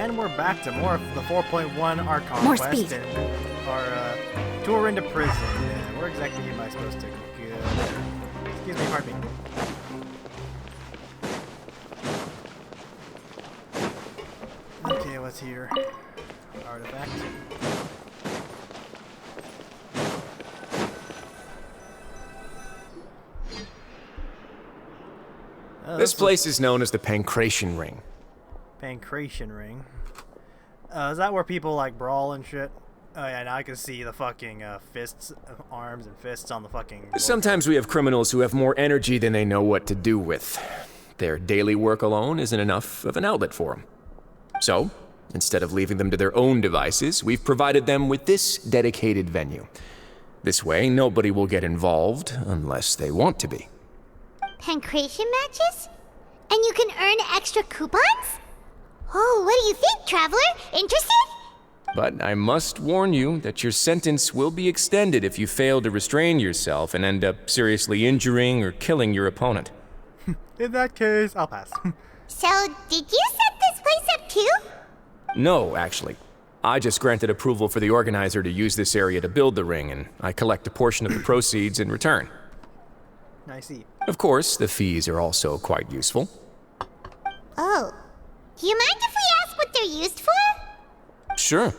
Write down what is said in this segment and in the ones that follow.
And we're back to more of the 4.1 Archon More quest speed. and our tour into prison. And where exactly am I supposed to go? Excuse me, pardon me. Okay, what's here? Artifact. This place is known as the Pancration Ring. Pancration Ring. Is that where people like brawl and shit? Oh yeah, now I can see the fucking fists, arms and fists on the fucking... Sometimes we have criminals who have more energy than they know what to do with. Their daily work alone isn't enough of an outlet for them. So, instead of leaving them to their own devices, we've provided them with this dedicated venue. This way, nobody will get involved unless they want to be. Pancration matches? And you can earn extra coupons? Oh, what do you think, traveler? Interested? But I must warn you that your sentence will be extended if you fail to restrain yourself and end up seriously injuring or killing your opponent. In that case, I'll pass. So, did you set this place up too? No, actually. I just granted approval for the organizer to use this area to build the ring, and I collect a portion of the proceeds in return. I see. Of course, the fees are also quite useful. Oh. Do you mind if we ask what they're used for? Sure.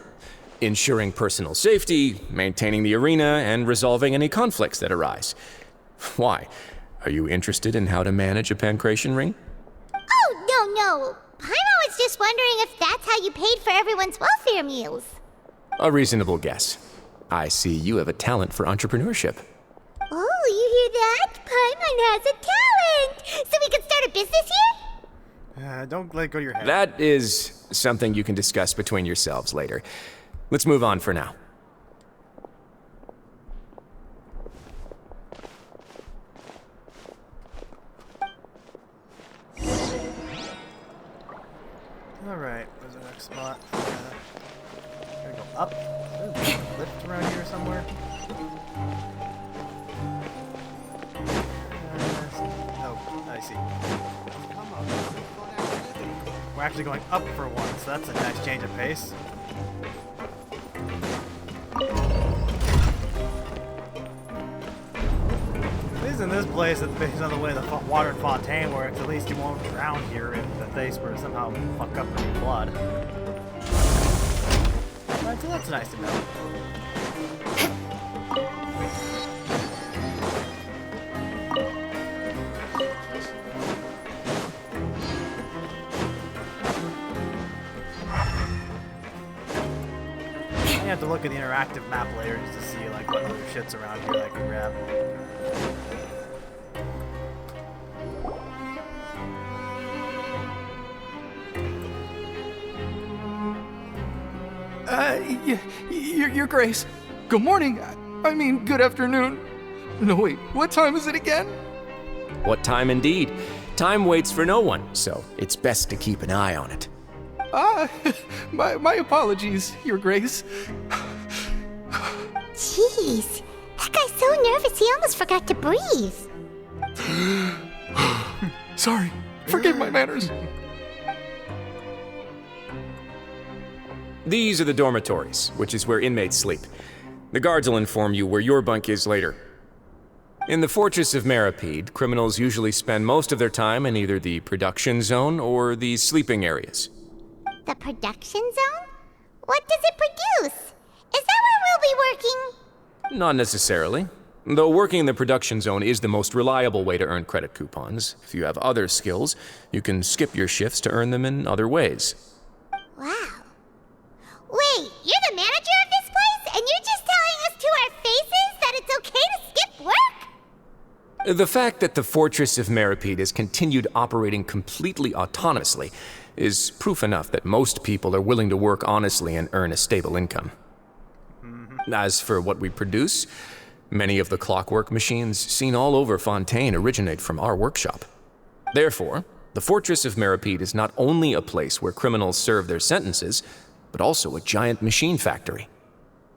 Ensuring personal safety, maintaining the arena, and resolving any conflicts that arise. Why? Are you interested in how to manage a pancration ring? Oh, no. Paimon was just wondering if that's how you paid for everyone's welfare meals. A reasonable guess. I see you have a talent for entrepreneurship. Oh, you hear that? Paimon has a talent! So we could start a business here? Don't let it go to your head. That is something you can discuss between yourselves later. Let's move on for now. Alright, where's the next spot? Gotta go up. There's a lift around here somewhere. Oh, I see. We're actually going up for once, so that's a nice change of pace. At least in this place, based on the way the water and fontaine works, at least you won't drown here if the face were to somehow fuck up with your blood. Alright, so that's nice to know. You have to look at the interactive map later just to see like what other shit's around here that I can grab. Your Grace. Good morning. I mean, good afternoon. No, wait, what time is it again? What time indeed? Time waits for no one, so it's best to keep an eye on it. My apologies, Your Grace. Jeez, that guy's so nervous he almost forgot to breathe. Sorry, forgive my manners. These are the dormitories, which is where inmates sleep. The guards will inform you where your bunk is later. In the Fortress of Meripede, criminals usually spend most of their time in either the production zone or the sleeping areas. The production zone? What does it produce? Is that where we'll be working? Not necessarily. Though working in the production zone is the most reliable way to earn credit coupons. If you have other skills, you can skip your shifts to earn them in other ways. Wow. Wait, you're the manager of this place, and you're just telling us to our faces that it's okay to skip work? The fact that the Fortress of Meripede has continued operating completely autonomously is proof enough that most people are willing to work honestly and earn a stable income. As for what we produce, many of the clockwork machines seen all over Fontaine originate from our workshop. Therefore, the Fortress of Meripede is not only a place where criminals serve their sentences, but also a giant machine factory.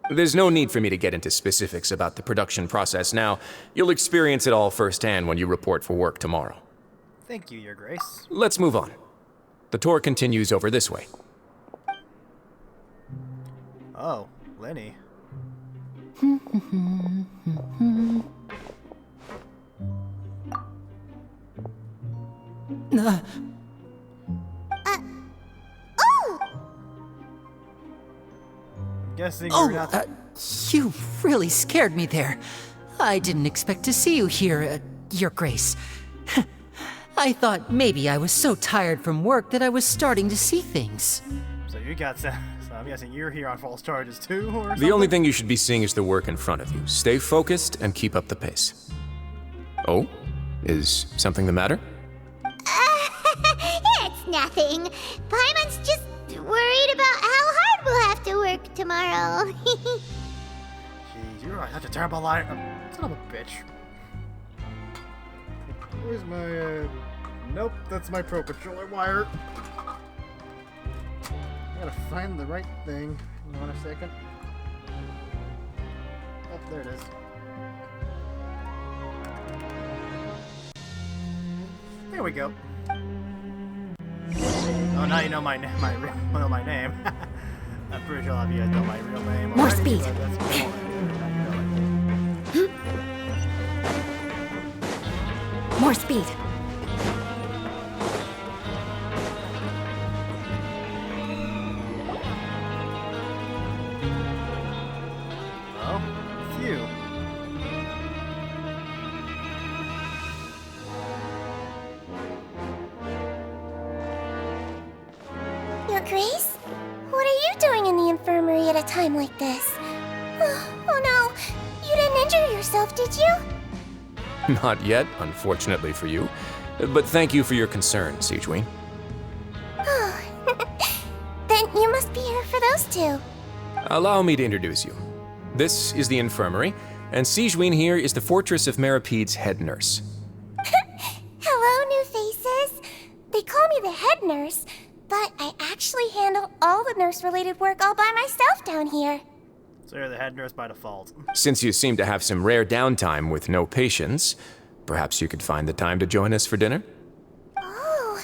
There's no need for me to get into specifics about the production process now. You'll experience it all firsthand when you report for work tomorrow. Thank you, Your Grace. Let's move on. The tour continues over this way. Oh, Lenny. Oh! Guessing Oh, you're not. you really scared me there. I didn't expect to see you here, Your Grace. I thought maybe I was so tired from work that I was starting to see things. So you got. So I'm guessing you're here on false charges too, or something? The only thing you should be seeing is the work in front of you. Stay focused and keep up the pace. Oh? Is something the matter? It's nothing. Paimon's just worried about how hard we'll have to work tomorrow. Jeez, you're right. Such a terrible liar. Son of a bitch. Where's my, Nope, that's my Pro Controller wire. I gotta find the right thing. Hang on a second. Oh, there it is. There we go. Oh, now you know my name. I'm pretty sure a lot of you guys know my real name. More already, speed. but that's cool. More speed. Oh, it's you. Your Grace? What are you doing in the infirmary at a time like this? Oh no, you didn't injure yourself, did you? Not yet, unfortunately for you. But thank you for your concern, Sigewin. Then you must be here for those two. Allow me to introduce you. This is the infirmary, and Sigewin here is the Fortress of Meripede's head nurse. Hello, new faces. They call me the head nurse, but I actually handle all the nurse-related work all by myself down here. So you're the head nurse by default. Since you seem to have some rare downtime with no patients, perhaps you could find the time to join us for dinner? Oh,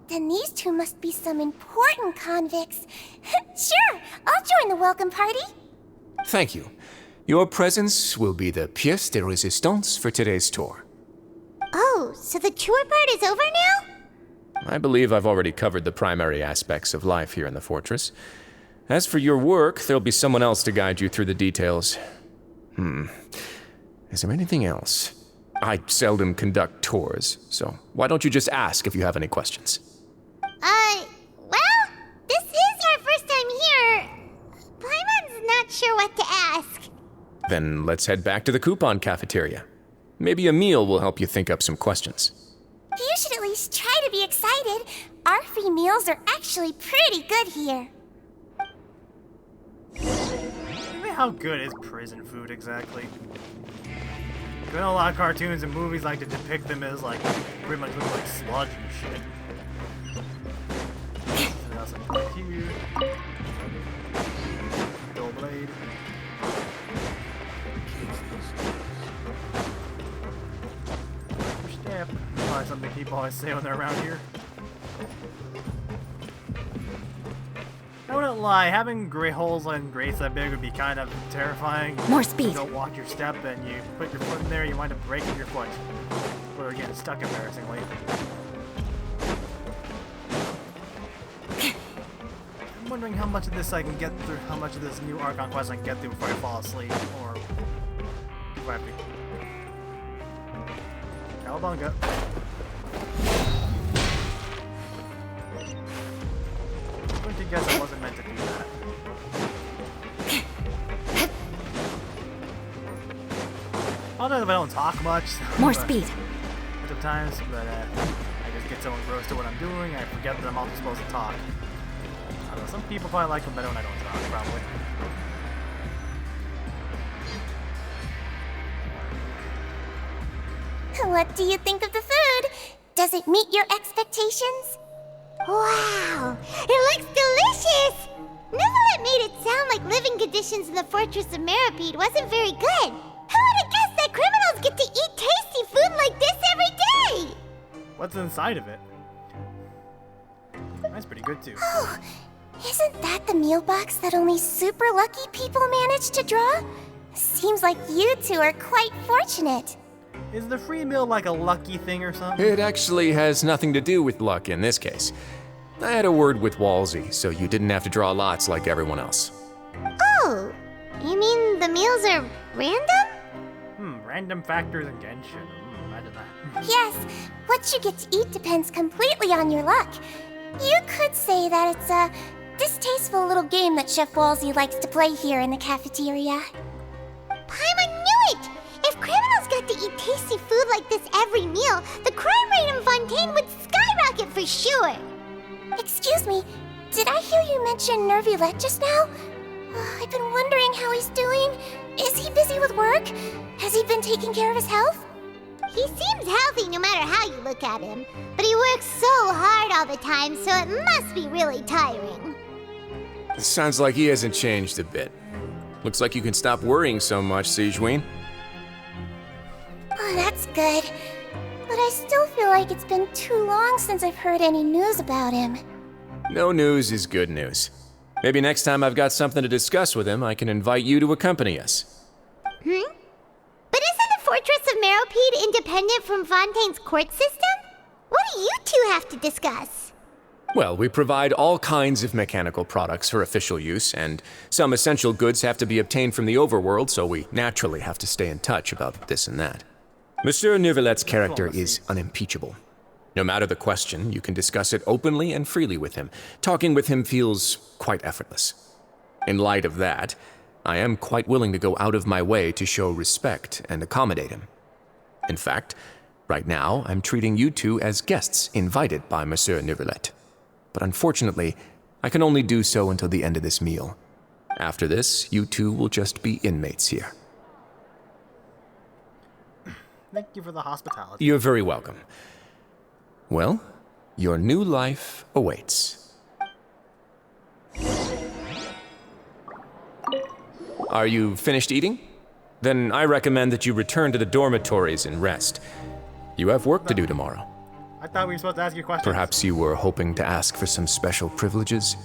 then these two must be some important convicts. Sure, I'll join the welcome party. Thank you. Your presence will be the pièce de résistance for today's tour. Oh, so the tour part is over now? I believe I've already covered the primary aspects of life here in the fortress. As for your work, there'll be someone else to guide you through the details. Is there anything else? I seldom conduct tours, so why don't you just ask if you have any questions? Well, this is our first time here. Paimon's not sure what to ask. Then let's head back to the coupon cafeteria. Maybe a meal will help you think up some questions. You should at least try to be excited. Our free meals are actually pretty good here. How good is prison food exactly? I know a lot of cartoons and movies like to depict them as like pretty much look like sludge and shit. Something else right here. Dull blade. Step. Probably something people always say when they're around here. I wouldn't lie, having gray holes on grates that big would be kind of terrifying. More speed. You don't watch your step and you put your foot in there, you wind up breaking your foot. Or getting stuck embarrassingly. I'm wondering how much of this I can get through, how much of this new Archon quest I can get through before I fall asleep, or if I have to. Cowabunga. I'm going to guess I wasn't meant to do that. Although if I don't talk much. More speed. Sometimes, but I just get so engrossed in what I'm doing, I forget that I'm also supposed to talk. I don't know, some people probably like them better when I don't talk, probably. What do you think of the food? Does it meet your expectations? Wow, it looks delicious! Neverlet made it sound like living conditions in the Fortress of Meripede wasn't very good. Who would have guessed that criminals get to eat tasty food like this every day? What's inside of it? That's pretty good too. Oh, Isn't that the meal box that only super lucky people manage to draw? Seems like you two are quite fortunate. Is the free meal like a lucky thing or something? It actually has nothing to do with luck in this case. I had a word with Walsey, so you didn't have to draw lots like everyone else. Oh, you mean the meals are random? Random factors in Genshin. Imagine that. Yes, what you get to eat depends completely on your luck. You could say that it's a distasteful little game that Chef Walsey likes to play here in the cafeteria. Paimon knew it! If criminals got to eat tasty food like this every meal, the crime rate in Fontaine would skyrocket for sure! Excuse me, did I hear you mention Nervulette just now? I've been wondering how he's doing. Is he busy with work? Has he been taking care of his health? He seems healthy no matter how you look at him, but he works so hard all the time, so it must be really tiring. Sounds like he hasn't changed a bit. Looks like you can stop worrying so much, Sigewinne. Oh, that's good. But I still feel like it's been too long since I've heard any news about him. No news is good news. Maybe next time I've got something to discuss with him, I can invite you to accompany us. But isn't the Fortress of Meropide independent from Fontaine's court system? What do you two have to discuss? Well, we provide all kinds of mechanical products for official use, and some essential goods have to be obtained from the overworld, so we naturally have to stay in touch about this and that. Monsieur Neuvillette's character is unimpeachable. No matter the question, you can discuss it openly and freely with him. Talking with him feels quite effortless. In light of that, I am quite willing to go out of my way to show respect and accommodate him. In fact, right now, I'm treating you two as guests invited by Monsieur Neuvillette. But unfortunately, I can only do so until the end of this meal. After this, you two will just be inmates here. Thank you for the hospitality. You're very welcome. Well, your new life awaits. Are you finished eating? Then I recommend that you return to the dormitories and rest. You have work to do tomorrow. I thought we were supposed to ask you questions. Perhaps you were hoping to ask for some special privileges?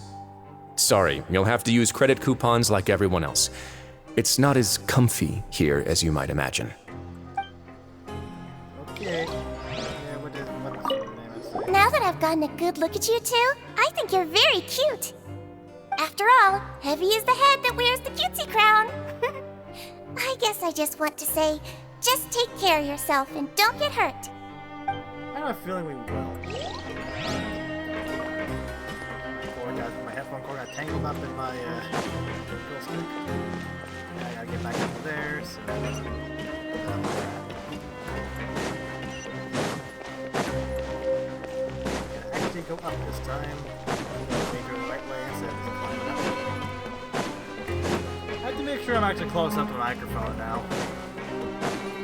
Sorry, you'll have to use credit coupons like everyone else. It's not as comfy here as you might imagine. Okay. What's your name? Now that I've gotten a good look at you two, I think you're very cute. After all, heavy is the head that wears the cutesy crown. I guess I just want to say, just take care of yourself and don't get hurt. I have a feeling we will. My headphone cord got tangled up in my control stick. I gotta get back over there, so... Gotta actually go up this time. Make it the right way instead of just climbing up. I have to make sure I'm actually close up to the microphone now.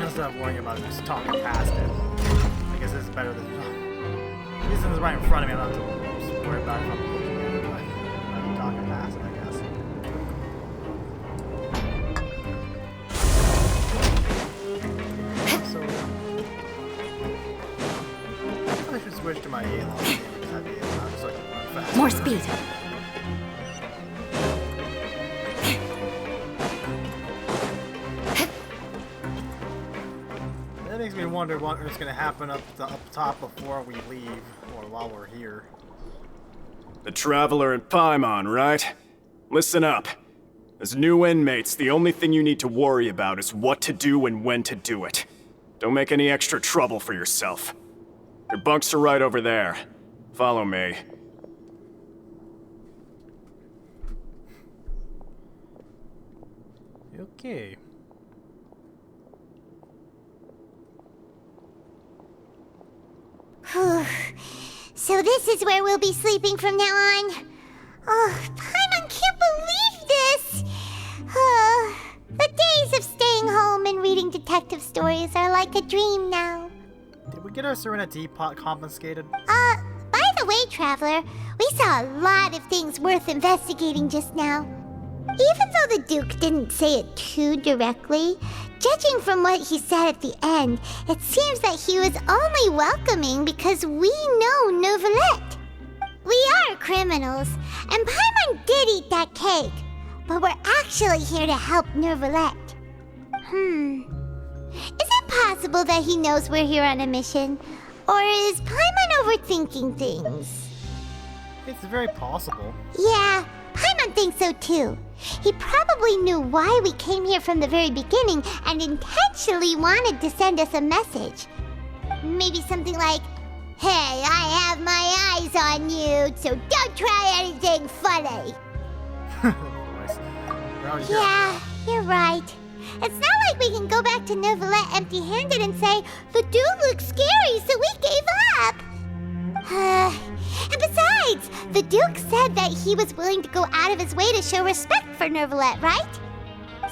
Instead of worrying about just talking past it. I guess it's better than... This is right in front of me, I don't have to just worry about it if I'm looking at it, but I'm talking past it, I guess. So... I should switch to my Alon game because I'd be able to just like run fast. More speed. That makes me wonder what is going to happen up top before we leave, or while we're here. The Traveler and Paimon, right? Listen up. As new inmates, the only thing you need to worry about is what to do and when to do it. Don't make any extra trouble for yourself. Your bunks are right over there. Follow me. Okay. So this is where we'll be sleeping from now on. Oh, Paimon can't believe this. The days of staying home and reading detective stories are like a dream now. Did we get our Serenity pot confiscated? By the way, Traveler, we saw a lot of things worth investigating just now. Even though the Duke didn't say it too directly, judging from what he said at the end, it seems that he was only welcoming because we know Neuvillette. We are criminals, and Paimon did eat that cake. But we're actually here to help Nervalette. Is it possible that he knows we're here on a mission? Or is Paimon overthinking things? It's very possible. Yeah, Paimon thinks so too. He probably knew why we came here from the very beginning and intentionally wanted to send us a message. Maybe something like, "Hey, I have my eyes on you, so don't try anything funny." Voice. We're already here. Yeah, you're right. It's not like we can go back to Nervalette empty-handed and say, "The dude looks scary, so we gave up." And besides, the Duke said that he was willing to go out of his way to show respect for Nervalette, right?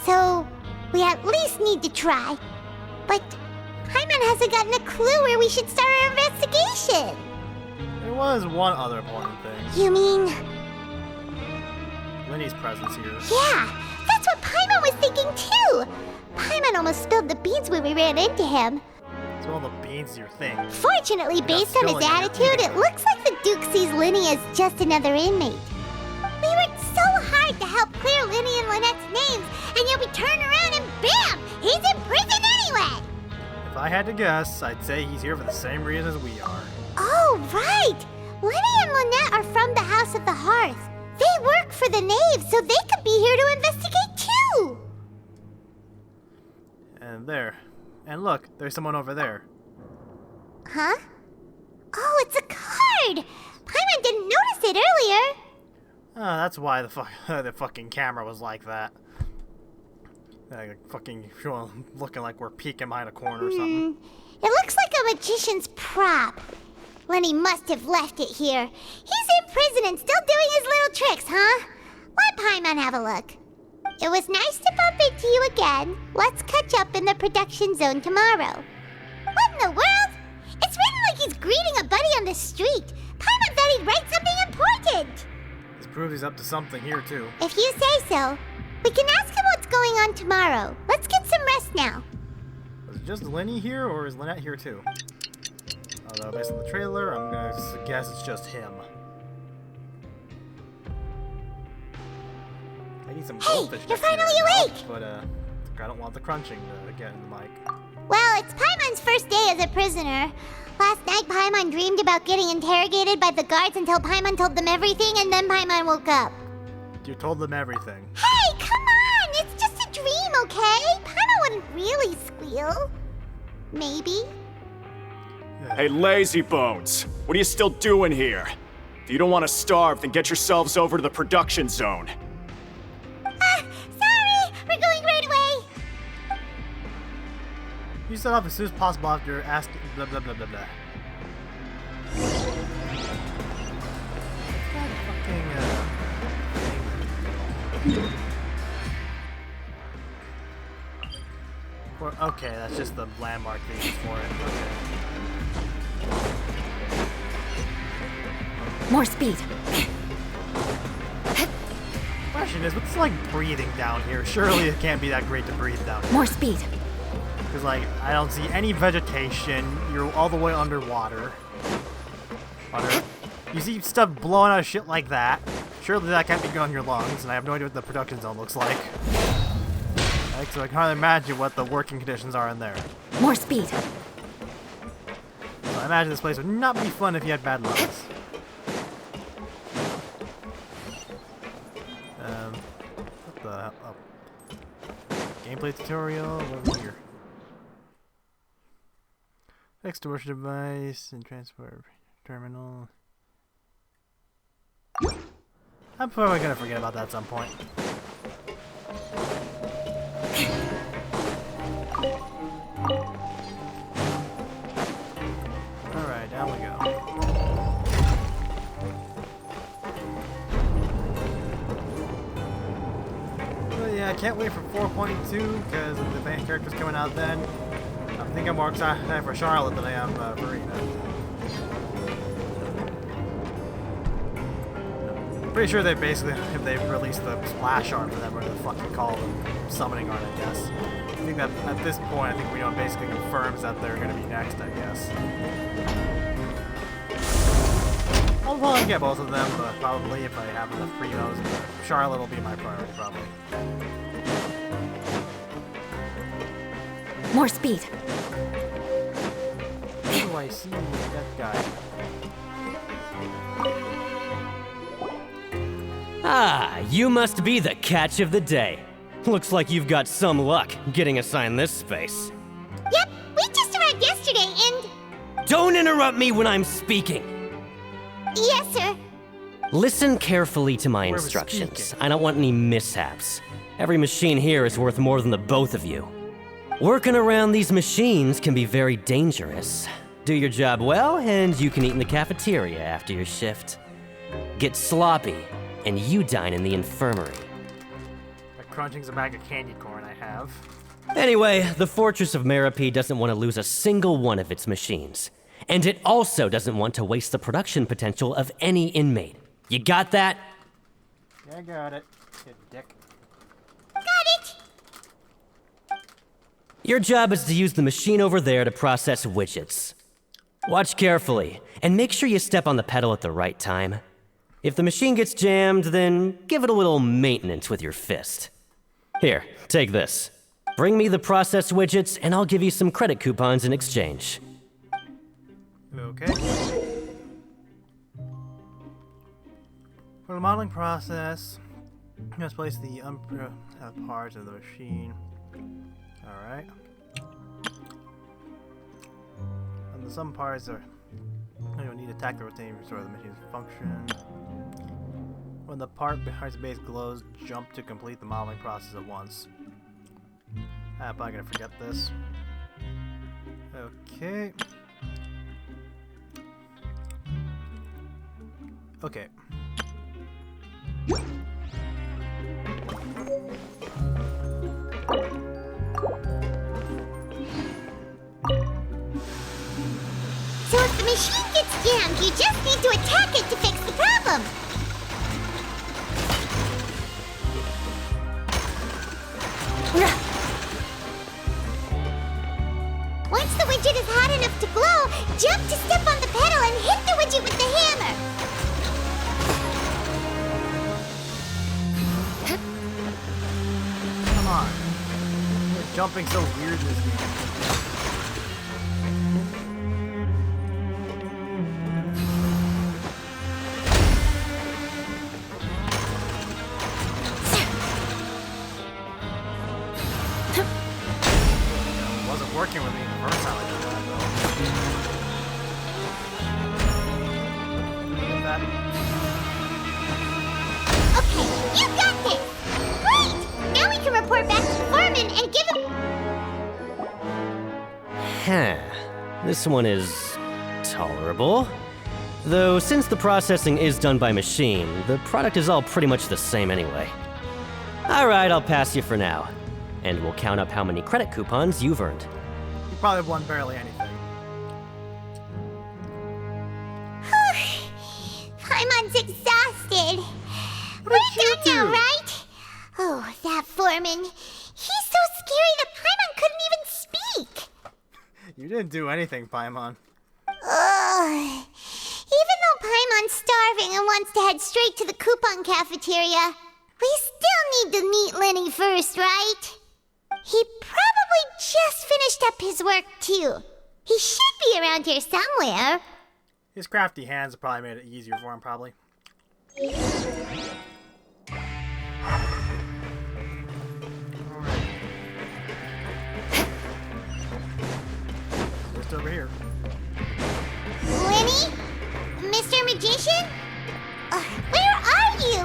So, we at least need to try. But Paimon hasn't gotten a clue where we should start our investigation. There was one other important thing. You mean... Lenny's presence here. Yeah, that's what Paimon was thinking too. Paimon almost spilled the beans when we ran into him. It's one of the beans you think. Fortunately, based on his spilling it. attitude, it looks like the Duke sees Linny as just another inmate. We worked so hard to help clear Linny and Lynette's names, and yet we turn around and bam! He's in prison anyway! If I had to guess, I'd say he's here for the same reason as we are. Oh, right! Linny and Lynette are from the House of the Hearth. They work for the Knave, so they could be here to investigate too! And there. And look, there's someone over there. Huh? Oh, it's a card! Paimon didn't notice it earlier! Oh, that's why the fucking camera was like that. Fucking looking like we're peeking behind a corner or something. It looks like a magician's prop. Lenny must have left it here. He's in prison and still doing his little tricks, huh? Let Paimon have a look. It was nice to bump into you again. Let's catch up in the production zone tomorrow. What in the world? It's written like he's greeting a buddy on the street. Paimon thought he'd write something important. This proves he's up to something here, too. If you say so. We can ask him what's going on tomorrow. Let's get some rest now. Is it just Lenny here, or is Lynette here, too? Although, based on the trailer, I'm gonna guess it's just him. I need some goldfish. you're next to finally my awake! mouth, but, I don't want the crunching to get in the mic. Well, it's Paimon's first day as a prisoner. Last night, Paimon dreamed about getting interrogated by the guards until Paimon told them everything, and then Paimon woke up. You told them everything. Hey, come on! It's just a dream, okay? Paimon wouldn't really squeal. Maybe. Hey, lazy bones. What are you still doing here? If you don't want to starve, then get yourselves over to the production zone. Sorry! We're going right away! You set off as soon as possible after asking blah blah blah blah blah. Okay, that's just the landmark they use for it. Okay. More speed. Question is, what's like breathing down here? Surely it can't be that great to breathe down here. More speed. Because like, I don't see any vegetation. You're all the way underwater. You see stuff blowing out of shit like that. Surely that can't be going in your lungs, and I have no idea what the production zone looks like. So I can hardly imagine what the working conditions are in there. More speed. So I imagine this place would not be fun if you had bad lungs. What the hell? Oh. Gameplay tutorial over here. Extortion device and transport terminal. I'm probably gonna forget about that at some point. Alright, down we go. But yeah, I can't wait for 4.2 because the main character's coming out then. I think I'm more excited for Charlotte than I am for Rena. Pretty sure they basically, if they released the splash art for them, or the fucking call the summoning art, I guess. I think that at this point, I think we know it basically confirms that they're going to be next, I guess. I'll probably get both of them, but probably if I have enough primos, Charlotte will be my priority, probably. More speed. Who do I see? That guy. Ah, you must be the catch of the day. Looks like you've got some luck getting assigned this space. Yep, we just arrived yesterday and... Don't interrupt me when I'm speaking. Yes, sir. Listen carefully to my We're instructions. speaking. I don't want any mishaps. Every machine here is worth more than the both of you. Working around these machines can be very dangerous. Do your job well, and you can eat in the cafeteria after your shift. Get sloppy, and you dine in the infirmary. That crunching's a bag of candy corn I have. Anyway, the Fortress of Meropide doesn't want to lose a single one of its machines. And it also doesn't want to waste the production potential of any inmate. You got that? Yeah, I got it. You dick. Got it. Your job is to use the machine over there to process widgets. Watch carefully, and make sure you step on the pedal at the right time. If the machine gets jammed, then give it a little maintenance with your fist. Here, take this. Bring me the process widgets, and I'll give you some credit coupons in exchange. Okay. For the modeling process, you must place the parts of the machine. Alright. And some parts are... You don't need to attack the rotating restore the machine's function. When the part behind the base glows, jump to complete the modeling process at once. I'm probably gonna forget this. Okay. Okay. So if the machine gets jammed, you just need to attack it to fix the problem. Once the widget is hot enough to glow, jump to step on the pedal and hit the widget with the hammer. Come on. You're jumping so weird in this game. It wasn't working with me the first time I did that, though. Get that? Okay, you got this! Great! Now we can report back to the foreman and give him... Huh. This one is tolerable. Though, since the processing is done by machine, the product is all pretty much the same anyway. Alright, I'll pass you for now. And we'll count up how many credit coupons you've earned. You probably won barely anything. Paimon's exhausted. We're done now, right? Oh, that foreman. He's so scary that Paimon couldn't even speak. You didn't do anything, Paimon. Ugh. Even though Paimon's starving and wants to head straight to the coupon cafeteria, we still need to meet Lenny first, right? He probably just finished up his work, too. He should be around here somewhere. His crafty hands probably made it easier for him, probably. Just over here. Lenny? Mr. Magician? Where are you?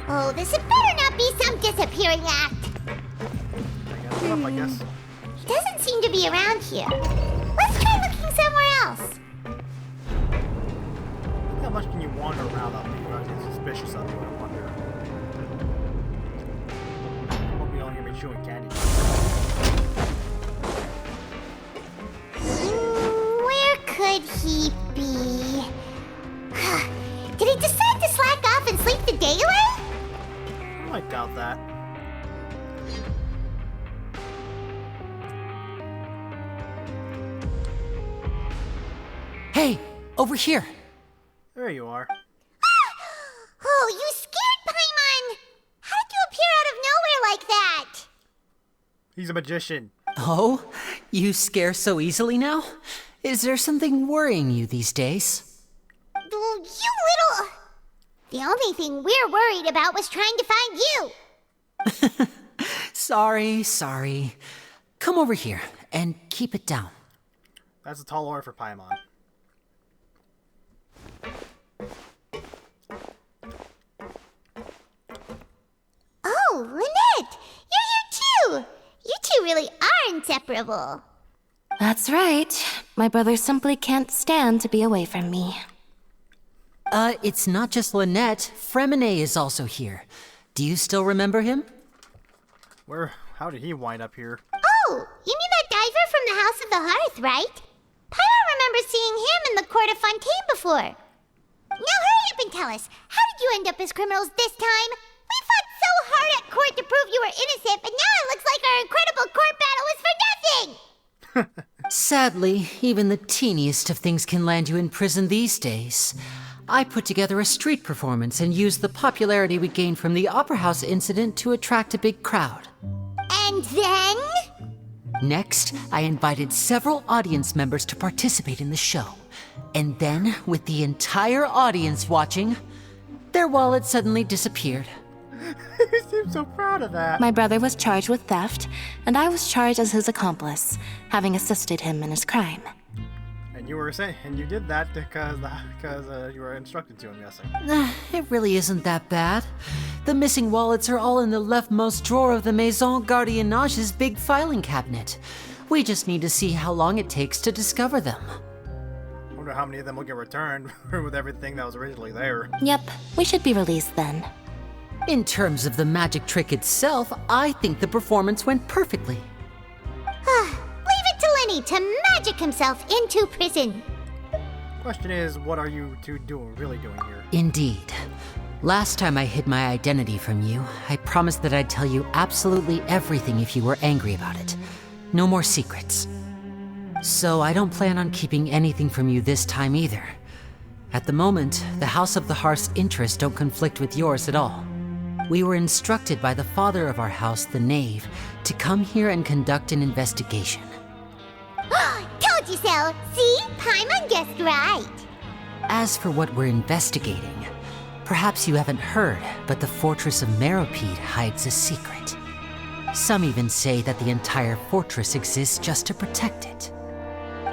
Oh, this had better not be some disappearing act. I got it up, I guess. He doesn't seem to be around here. Let's try looking somewhere else. How much can you wander around without being really suspicious of you, I wonder? Hope you don't hear me chewing candy. Where could he be? Did he decide to slack off and sleep the day away? I might doubt that. Hey, over here. There There you are. Oh, you scared Paimon! How did you appear out of nowhere like that? He's a magician. Oh, you scare so easily now? Is there something worrying you these days? Oh, you little... The only thing we're worried about was trying to find you. Sorry. Come over here and keep it down. That's a tall order for Paimon. Oh, Lynette! You're here too! You two really are inseparable. That's right. My brother simply can't stand to be away from me. It's not just Lynette. Fremine is also here. Do you still remember him? How did he wind up here? Oh, you mean that diver from the House of the Hearth, right? Paimon remembers seeing him in the Court of Fontaine before. Now hurry up and tell us, how did you end up as criminals this time? We fought so hard at court to prove you were innocent, but now it looks like our incredible court battle was for nothing! Sadly, even the teeniest of things can land you in prison these days. I put together a street performance and used the popularity we gained from the Opera House incident to attract a big crowd. And then? Next, I invited several audience members to participate in the show. And then, with the entire audience watching, their wallet suddenly disappeared. He seems so proud of that. My brother was charged with theft, and I was charged as his accomplice, having assisted him in his crime. And you did that because you were instructed to, I'm guessing. It really isn't that bad. The missing wallets are all in the leftmost drawer of the Maison Gardiennage's big filing cabinet. We just need to see how long it takes to discover them. I wonder how many of them will get returned with everything that was originally there. Yep, we should be released then. In terms of the magic trick itself, I think the performance went perfectly. Leave it to Lenny to magic himself into prison. Question is, what are you two really doing here? Indeed. Last time I hid my identity from you, I promised that I'd tell you absolutely everything if you were angry about it. No more secrets. So I don't plan on keeping anything from you this time either. At the moment, the House of the Hearth's interests don't conflict with yours at all. We were instructed by the father of our house, the Knave, to come here and conduct an investigation. Told you so. See? Paimon guessed right. As for what we're investigating, perhaps you haven't heard, but the fortress of Meropide hides a secret. Some even say that the entire fortress exists just to protect it.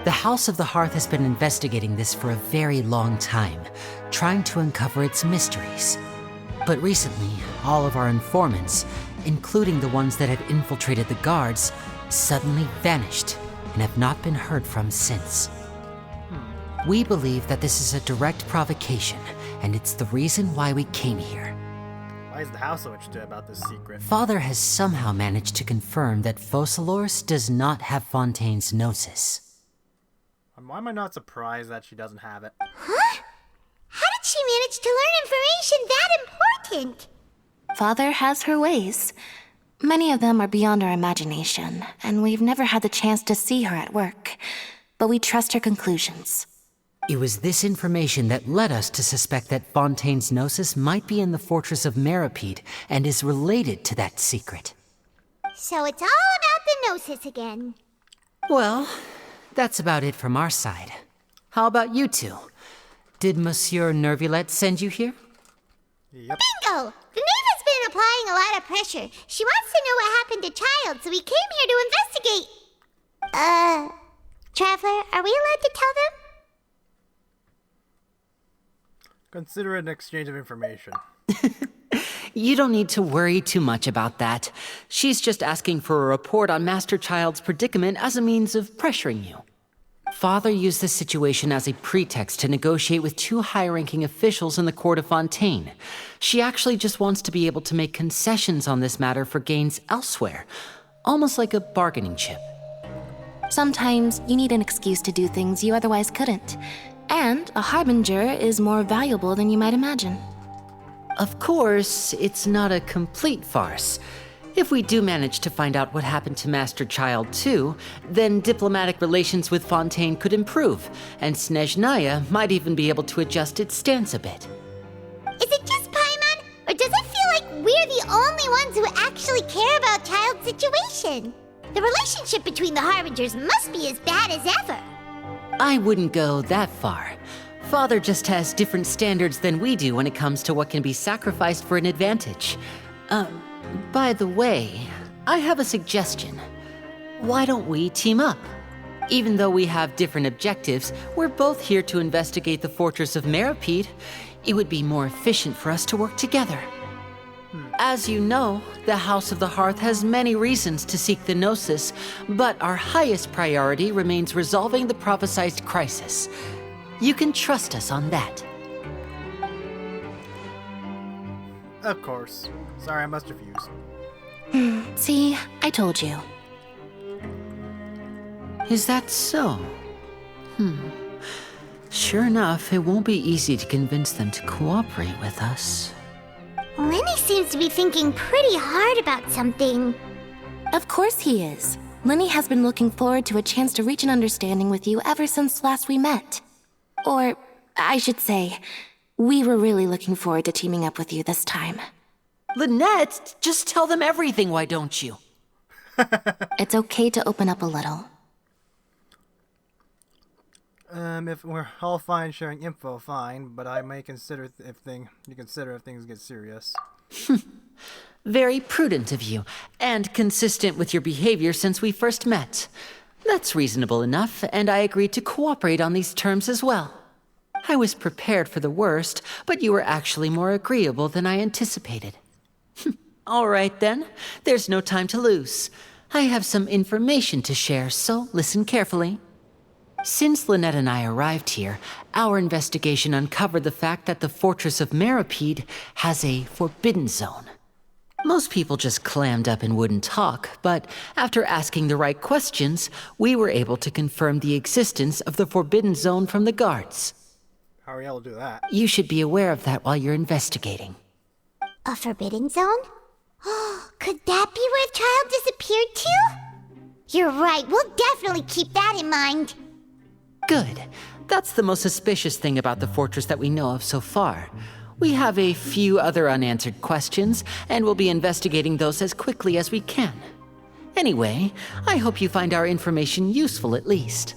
The House of the Hearth has been investigating this for a very long time, trying to uncover its mysteries. But recently, all of our informants, including the ones that had infiltrated the guards, suddenly vanished and have not been heard from since. We believe that this is a direct provocation, and it's the reason why we came here. Why is the house so interested about this secret? Father has somehow managed to confirm that Focalors does not have Fontaine's Gnosis. Why am I not surprised that she doesn't have it? Huh? How did she manage to learn information that important? Father has her ways. Many of them are beyond our imagination, and we've never had the chance to see her at work. But we trust her conclusions. It was this information that led us to suspect that Fontaine's Gnosis might be in the fortress of Meropide and is related to that secret. So it's all about the Gnosis again. Well, that's about it from our side. How about you two? Did Monsieur Nervulette send you here? Yep. Bingo! The Knave has been applying a lot of pressure. She wants to know what happened to Child, so we came here to investigate. Traveler, are we allowed to tell them? Consider it an exchange of information. You don't need to worry too much about that. She's just asking for a report on Master Child's predicament as a means of pressuring you. Father used this situation as a pretext to negotiate with two high-ranking officials in the court of Fontaine. She actually just wants to be able to make concessions on this matter for gains elsewhere, almost like a bargaining chip. Sometimes you need an excuse to do things you otherwise couldn't. And a harbinger is more valuable than you might imagine. Of course, it's not a complete farce. If we do manage to find out what happened to Master Child 2, then diplomatic relations with Fontaine could improve, and Snezhnaya might even be able to adjust its stance a bit. Is it just Paimon, or does it feel like we're the only ones who actually care about Child's situation? The relationship between the Harbingers must be as bad as ever. I wouldn't go that far. Father just has different standards than we do when it comes to what can be sacrificed for an advantage. By the way, I have a suggestion. Why don't we team up? Even though we have different objectives, we're both here to investigate the Fortress of Meropide. It would be more efficient for us to work together. As you know, the House of the Hearth has many reasons to seek the Gnosis, but our highest priority remains resolving the prophesized crisis. You can trust us on that. Of course. Sorry, I must refuse. See, I told you. Is that so? Sure enough, it won't be easy to convince them to cooperate with us. Lenny seems to be thinking pretty hard about something. Of course he is. Lenny has been looking forward to a chance to reach an understanding with you ever since last we met. Or, I should say, we were really looking forward to teaming up with you this time. Lynette, just tell them everything, why don't you? It's okay to open up a little. If we're all fine sharing info, fine, but I may consider if things get serious. Very prudent of you, and consistent with your behavior since we first met. That's reasonable enough, and I agreed to cooperate on these terms as well. I was prepared for the worst, but you were actually more agreeable than I anticipated. All right then, there's no time to lose. I have some information to share, so listen carefully. Since Lynette and I arrived here, our investigation uncovered the fact that the Fortress of Meropide has a forbidden zone. Most people just clammed up and wouldn't talk, but after asking the right questions, we were able to confirm the existence of the forbidden zone from the guards. How are you able to do that? You should be aware of that while you're investigating. A forbidden zone? Could that be where Child disappeared to? You're right, we'll definitely keep that in mind. Good. That's the most suspicious thing about the fortress that we know of so far. We have a few other unanswered questions, and we'll be investigating those as quickly as we can. Anyway, I hope you find our information useful at least.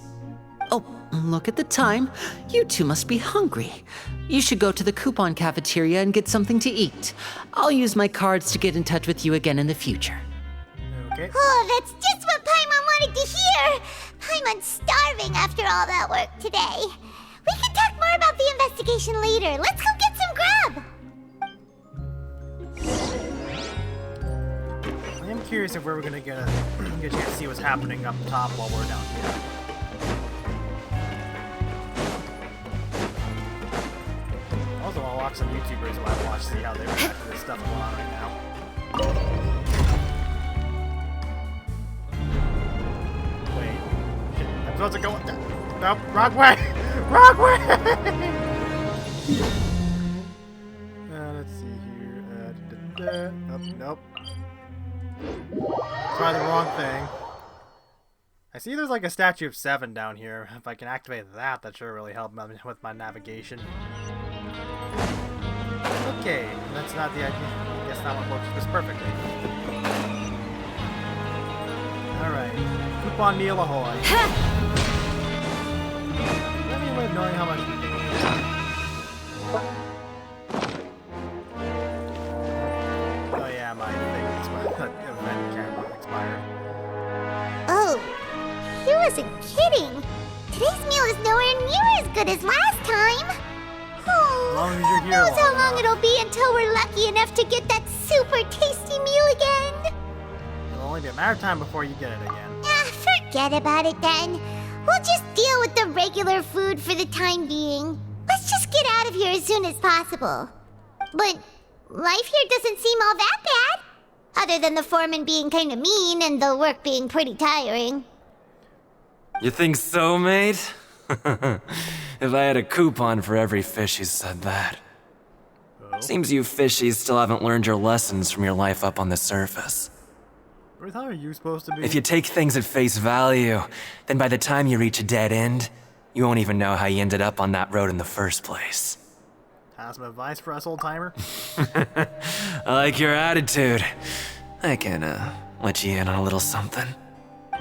Oh, look at the time. You two must be hungry. You should go to the coupon cafeteria and get something to eat. I'll use my cards to get in touch with you again in the future. Okay. Oh, that's just what Paimon wanted to hear! Paimon's starving after all that work today. We can talk more about the investigation later. Let's go get some grub! I am curious if we're gonna get a chance to see what's happening up top while we're down here. Also, I'll watch some YouTubers who I watch to see how they react to this stuff going on right now. Wait. Shit, I'm supposed to go... Nope, wrong way! Wrong way! Let's see here. Nope. Try the wrong thing. I see there's like a statue of 7 down here. If I can activate that, that sure really help with my navigation. Okay, that's not the idea. I guess that one works just perfectly. Alright. Coupon meal ahoy. Any way of knowing how much... Oh yeah, my thing expired. Event camera expired. Oh, he wasn't kidding. Today's meal is nowhere near as good as last time. Oh, long as you're who here knows how long long it'll be until we're lucky enough to get that super tasty meal again. It'll only be a matter of time before you get it again. Forget about it then. We'll just deal with the regular food for the time being. Let's just get out of here as soon as possible. But life here doesn't seem all that bad. Other than the foreman being kind of mean and the work being pretty tiring. You think so, mate? If I had a coupon for every fish who said that. Oh. Seems you fishies still haven't learned your lessons from your life up on the surface. What the hell are you supposed to be? If you take things at face value, then by the time you reach a dead end, you won't even know how you ended up on that road in the first place. Have some advice for us, old timer? I like your attitude. I can, let you in on a little something.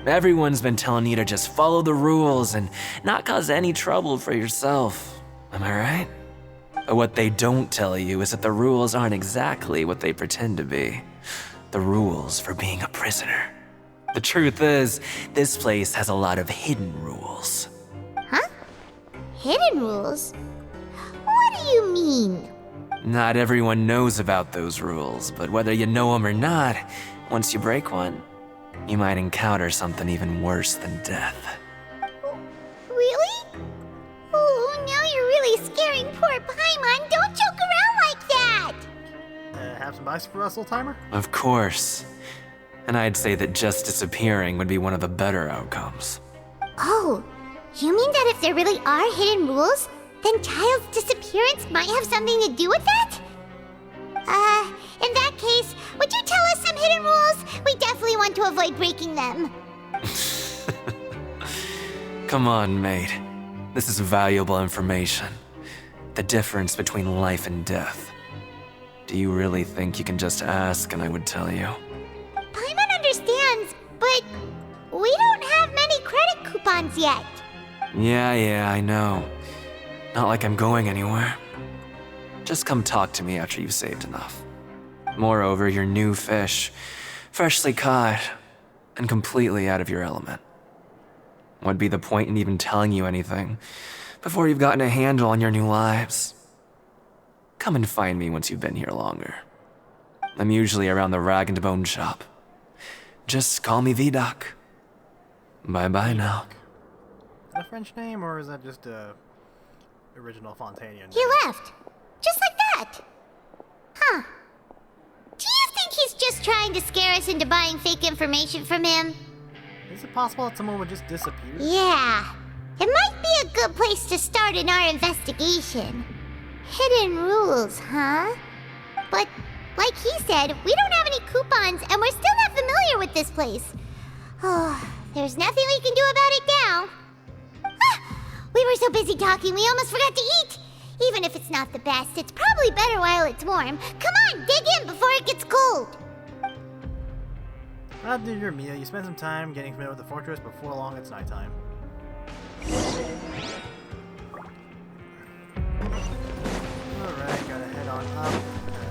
Everyone's been telling you to just follow the rules and not cause any trouble for yourself. Am I right? But what they don't tell you is that the rules aren't exactly what they pretend to be. The rules for being a prisoner. The truth is, this place has a lot of hidden rules. Huh? Hidden rules? What do you mean? Not everyone knows about those rules, but whether you know them or not, once you break one, you might encounter something even worse than death. Really? Oh, now you're really scaring poor Paimon. Don't joke around like that! Have some advice for us, old timer? Of course. And I'd say that just disappearing would be one of the better outcomes. Oh, you mean that if there really are hidden rules, then Child's disappearance might have something to do with that? In that case, would you tell us some hidden rules? We definitely want to avoid breaking them. Come on, mate. This is valuable information. The difference between life and death. Do you really think you can just ask and I would tell you? Paimon understands, but we don't have many credit coupons yet. Yeah, I know. Not like I'm going anywhere. Just come talk to me after you've saved enough. Moreover, you're new fish, freshly caught, and completely out of your element. What'd be the point in even telling you anything before you've gotten a handle on your new lives? Come and find me once you've been here longer. I'm usually around the rag and bone shop. Just call me Vidoc. Bye-bye now. Is that a French name, or is that just a original Fontanian? He left. Just like that. Huh. Do you think he's just trying to scare us into buying fake information from him? Is it possible that someone would just disappear? Yeah. It might be a good place to start in our investigation. Hidden rules, huh? But, like he said, we don't have any coupons and we're still not familiar with this place. Oh, there's nothing we can do about it now. Ah, we were so busy talking we almost forgot to eat. Even if it's not the best, it's probably better while it's warm. Come on, dig in before it gets cold. After your meal, you spend some time getting familiar with the fortress. Before long, it's nighttime. Alright, gotta head on up. I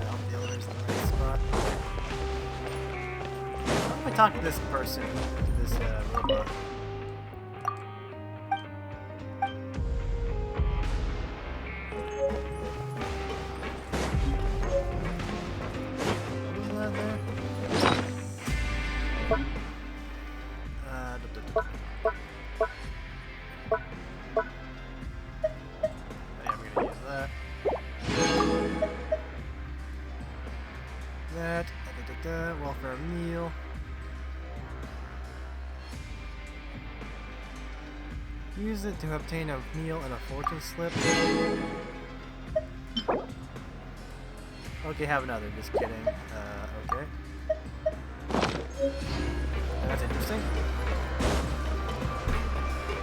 hope the elevator's in the right spot. How do I talk to this person? To this robot? Isn't that there? Yeah, we're gonna use that. Welfare meal. Use it to obtain a meal and a fortune slip. Okay, have another. Just kidding. Okay. That's interesting.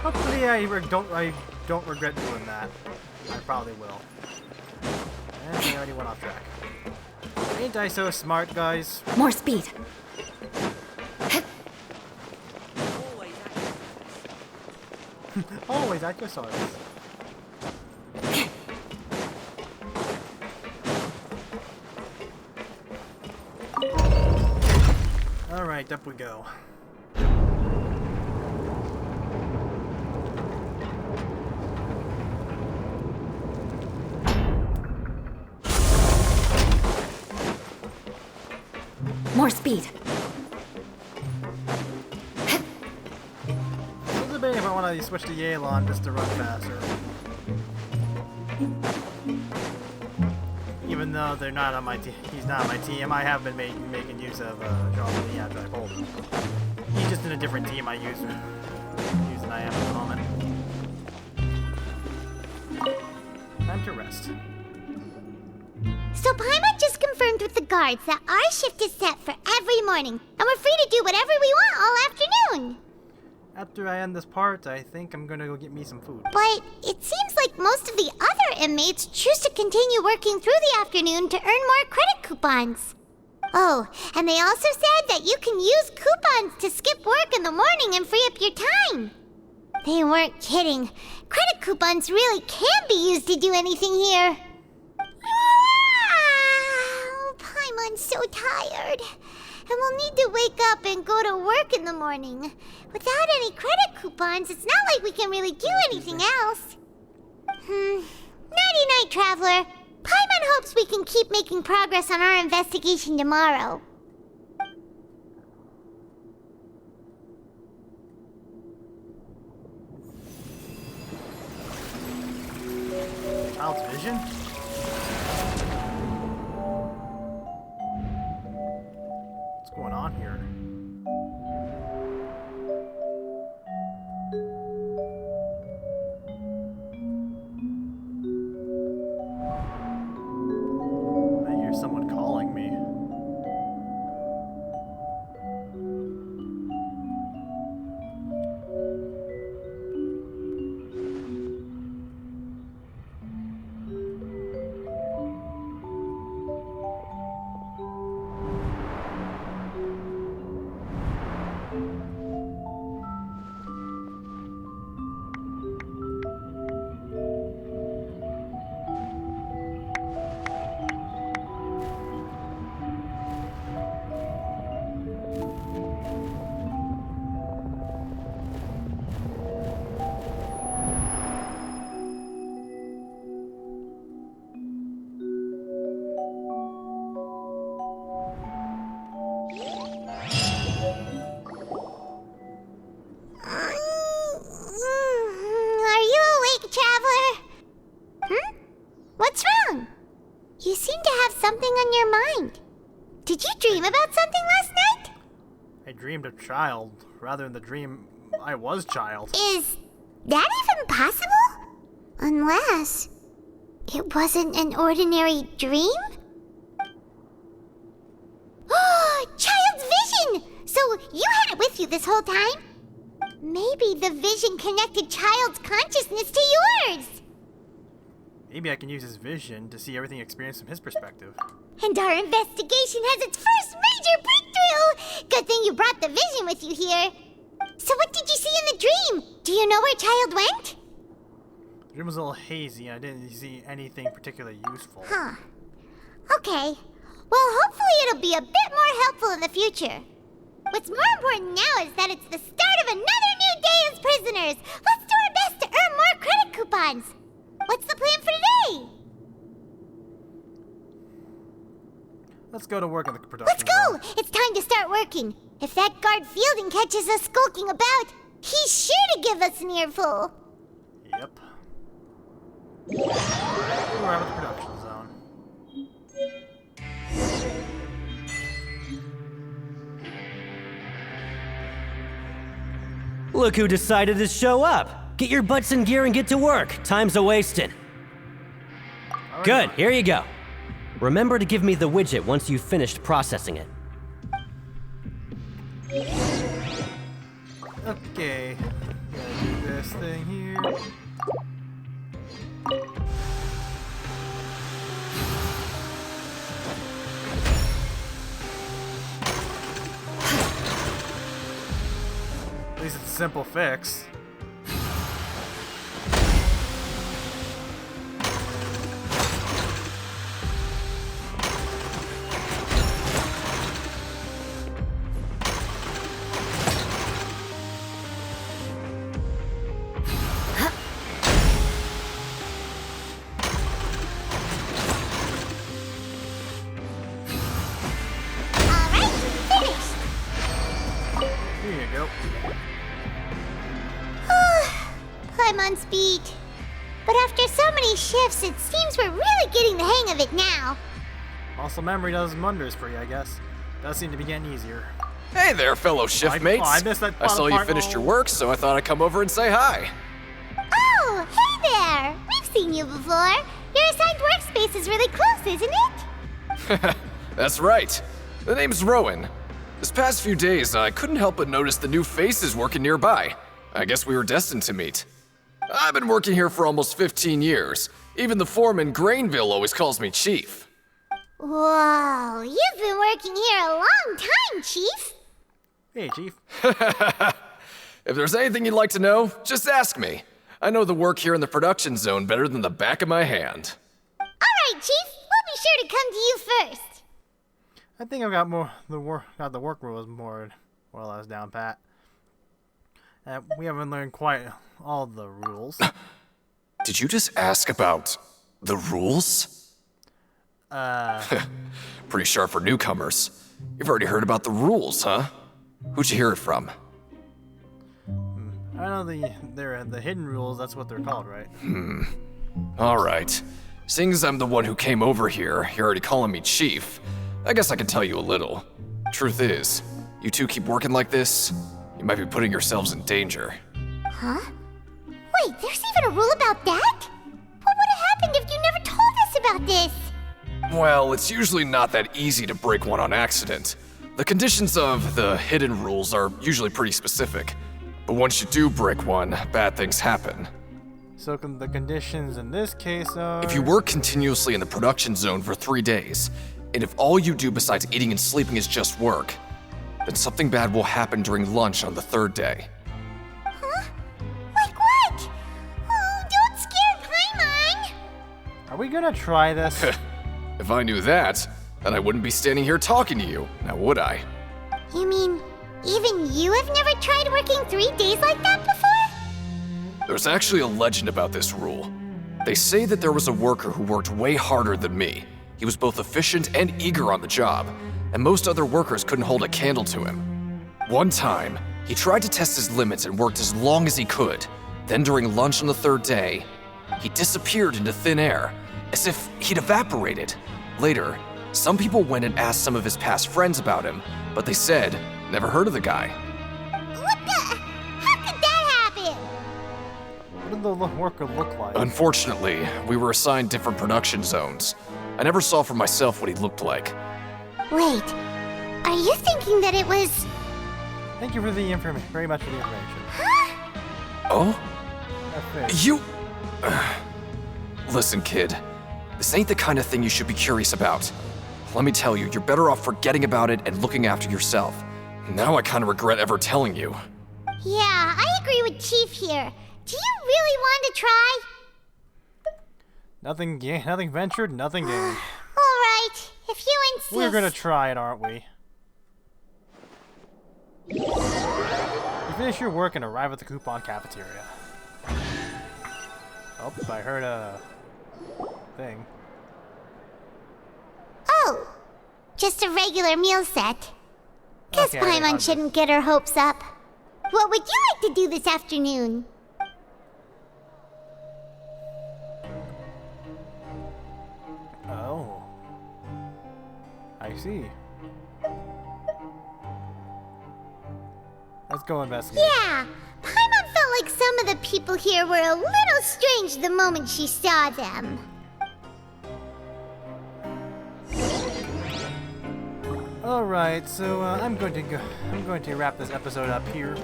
Hopefully I don't regret doing that. I probably will. And I already went off track. Ain't I so smart, guys? More speed. Always at your service. Alright, up we go. More speed. I'm debating if I want to switch to Yelan just to run faster. Even though they're not on my team, he's not on my team. I have been making use of Jean-Louis after I pulled him. He's just in a different team I use than I am at the moment. Time to rest. So Paimon just confirmed confirmed with the guards that our shift is set for every morning, and we're free to do whatever we want all afternoon. After I end this part, I think I'm gonna go get me some food. But it seems like most of the other inmates choose to continue working through the afternoon to earn more credit coupons. Oh, and they also said that you can use coupons to skip work in the morning and free up your time. They weren't kidding. Credit coupons really can be used to do anything here. Paimon's so tired. And we'll need to wake up and go to work in the morning. Without any credit coupons, it's not like we can really do anything else. Nighty-night, Traveler. Paimon hopes we can keep making progress on our investigation tomorrow. Child's vision? What's going on here? I hear someone calling me. What's wrong? You seem to have something on your mind. Did you dream about something last night? I dreamed of child, rather than the dream I was child. Is that even possible? Unless it wasn't an ordinary dream? Oh, child's vision! So you had it with you this whole time? Maybe the vision connected child's consciousness to yours. Maybe I can use his vision to see everything experienced from his perspective. And our investigation has its first major breakthrough! Good thing you brought the vision with you here. So what did you see in the dream? Do you know where child went? The dream was a little hazy and I didn't see anything particularly useful. Huh. Okay. Well, hopefully it'll be a bit more helpful in the future. What's more important now is that it's the start of another new day as prisoners. Let's do our best to earn more credit coupons. What's the plan for today? Let's go to work on the production. Let's go! It's time to start working. If that guard Fielding catches us skulking about, he's sure to give us an earful. Yep. We're out of the production zone. Look who decided to show up. Get your butts in gear and get to work. Time's a-wasting. Good, here you go. Remember to give me the widget once you've finished processing it. Okay. Gotta do this thing here. At least it's a simple fix. I'm on speed. But after so many shifts, it seems we're really getting the hang of it now. Muscle memory does wonders for you, I guess. Does seem to be getting easier. Hey there, fellow shiftmates. I missed that I saw you part. finished your work, so I thought I'd come over and say hi. Oh, hey there! We've seen you before. Your assigned workspace is really close, isn't it? That's right. The name's Rowan. This past few days, I couldn't help but notice the new faces working nearby. I guess we were destined to meet. I've been working here for almost 15 years. Even the foreman, Grainville, always calls me Chief. Whoa, you've been working here a long time, Chief. Hey, Chief. If there's anything you'd like to know, just ask me. I know the work here in the production zone better than the back of my hand. All right, Chief. We'll be sure to come to you first. I think I've got the work rules more or less down pat. We haven't learned quite all the rules. Did you just ask about the rules? Pretty sharp for newcomers. You've already heard about the rules, huh? Who'd you hear it from? I know they're the hidden rules. That's what they're called, right? All right. Seeing as I'm the one who came over here, you're already calling me Chief. I guess I can tell you a little. Truth is, you two keep working like this, you might be putting yourselves in danger. Huh? Wait, there's even a rule about that? What would have happened if you never told us about this? Well, it's usually not that easy to break one on accident. The conditions of the hidden rules are usually pretty specific. But once you do break one, bad things happen. So the conditions in this case are... If you work continuously in the production zone for 3 days, and if all you do besides eating and sleeping is just work, then something bad will happen during lunch on the 3rd day. Huh? Like what? Oh, don't scare Paimon! Are we gonna try this? If I knew that, then I wouldn't be standing here talking to you, now would I? You mean, even you have never tried working 3 days like that before? There's actually a legend about this rule. They say that there was a worker who worked way harder than me. He was both efficient and eager on the job, and most other workers couldn't hold a candle to him. One time, he tried to test his limits and worked as long as he could. Then during lunch on the 3rd day, he disappeared into thin air, as if he'd evaporated. Later, some people went and asked some of his past friends about him, but they said, never heard of the guy. What the? How could that happen? What did the worker look like? Unfortunately, we were assigned different production zones. I never saw for myself what he looked like. Wait, are you thinking that it was... Thank you for the information. Very much for the information. Huh? Oh? That's it. You... Listen, kid. This ain't the kind of thing you should be curious about. Let me tell you, you're better off forgetting about it and looking after yourself. Now I kind of regret ever telling you. Yeah, I agree with Chief here. Do you really want to try? Nothing ventured, nothing gained. All right, if you insist. We're gonna try it, aren't we? You finish your work and arrive at the coupon cafeteria. Oh, I heard a thing. Oh, just a regular meal set. Guess Okay, I get Paimon hungry. shouldn't get her hopes up. What would you like to do this afternoon? Oh. I see. Let's go investigate. Yeah, Paimon felt like some of the people here were a little strange the moment she saw them. Alright, so I'm going to wrap this episode up here.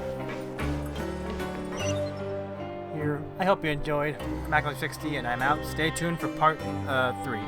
I hope you enjoyed. I'm Mac60 and I'm out. Stay tuned for part 3.